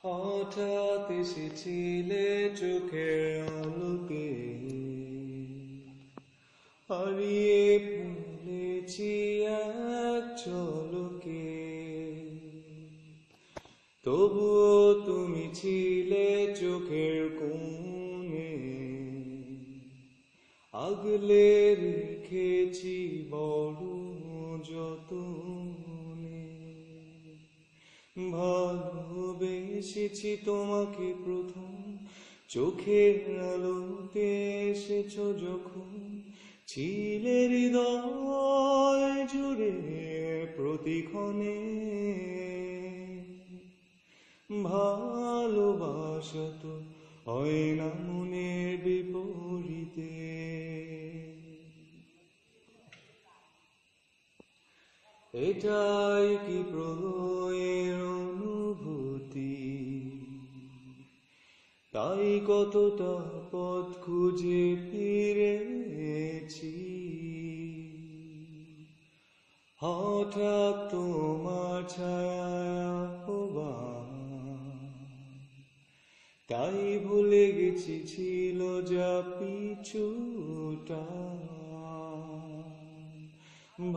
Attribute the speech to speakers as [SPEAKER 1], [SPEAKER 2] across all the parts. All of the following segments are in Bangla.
[SPEAKER 1] হঠাৎ এসেছিলে চোখের আলোকে, হারিয়ে ফেলেছি এক ঝলকে। তবুও তুমি ছিলে চোখের কোণে, আগলে রেখেছি বড় যতনে। ভালোবেসেছি তোমাকে প্রথম, চোখের আলোতে এসেছো যখন। ছিলে হৃদয় জুড়ে প্রতিক্ষণে, ভালোবাসা তো হয় না মনের বিপরীতে। এটাই কি প্রলয়ের অনুভূতি, তাই কতটা পথ খুঁজে ফিরেছি। হঠাৎ তোমার ছায়া হবা, তাই ভুলে গেছি ছিল যা পিছুটা।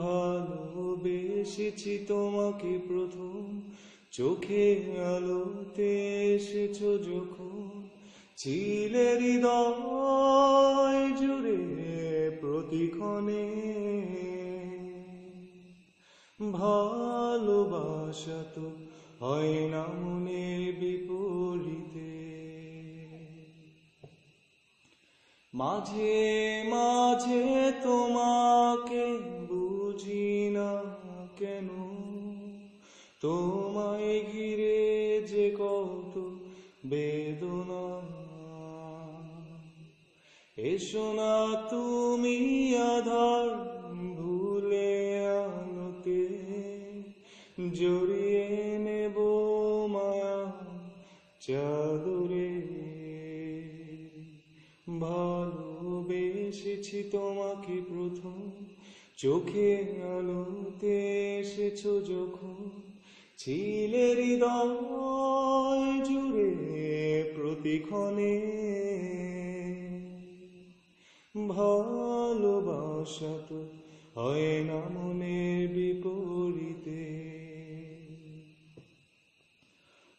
[SPEAKER 1] ভালোবেসেছি তোমাকে প্রথম, চোখের আলোতে এসেছো যখন। ছিলে হৃদয় জুড়ে প্রতিক্ষণে, ভালোবাসা তো হয় না মনের বিপরীতে। মাঝে মাঝে তোমাকে বুঝি না কেন, তোমায় ঘিরে যে কত বেদনা। এসো না তুমি আধার ভুলে আলোতে, জড়িয়ে নেব মায়া চাদরে। ভালোবেসেছি তোমাকে প্রথম, চোখের আলোতে এসেছো যখন। ছিলে হৃদয় জুড়ে প্রতিক্ষণে, ভালোবাসা তো হয় না মনের বিপরীতে।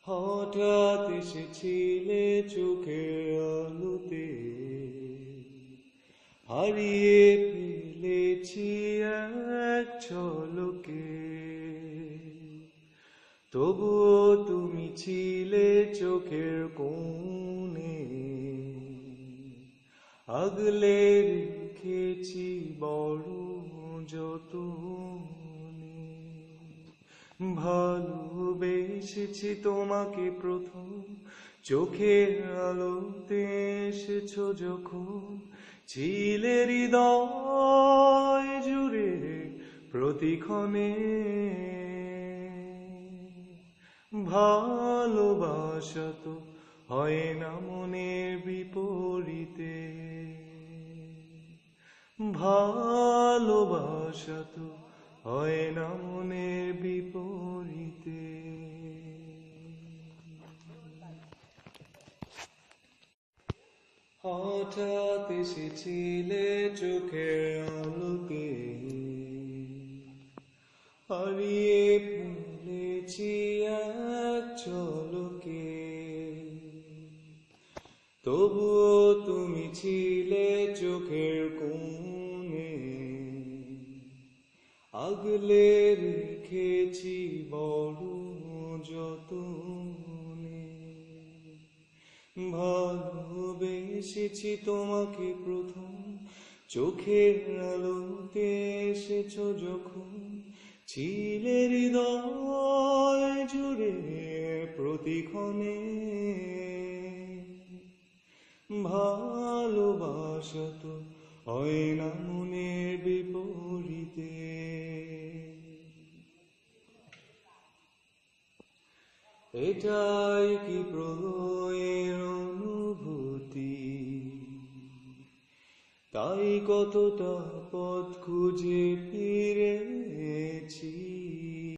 [SPEAKER 1] হঠাৎ এসেছিলে চোখের আলোতে, হারিয়ে ফেলেছি এক ঝলকে। তবুও তুমি ছিলে চোখের কোণে, আগলে রেখেছি বড় যতনে। ভালোবেসেছি তোমাকে প্রথম, চোখের আলোতে এসেছো যখন। ছিলে হৃদয় জুড়ে প্রতিক্ষণে, ভালোবাসা তো হয় না মনের বিপরীতে। ভালোবাসা তো হয় না মনের বিপরীতে। হঠাৎ এসেছিলে চোখের আলোকে, হারিয়ে ফেলেছি এক ঝলকে। তবুও তুমি ছিলে চোখের কোণে, আগলে রেখেছি বড় যতনে। ভালোবেসেছি তোমাকে প্রথম, চোখের আলোতে এসেছো যখন। ছিলে হৃদয় জুড়ে প্রতিক্ষণে, ভালোবাসা তো হয় না মনের বিপরীতে। এটাই কি প্রলয়ের অনুভূতি, তাই কতটা পথ খুঁজে ফিরেছি।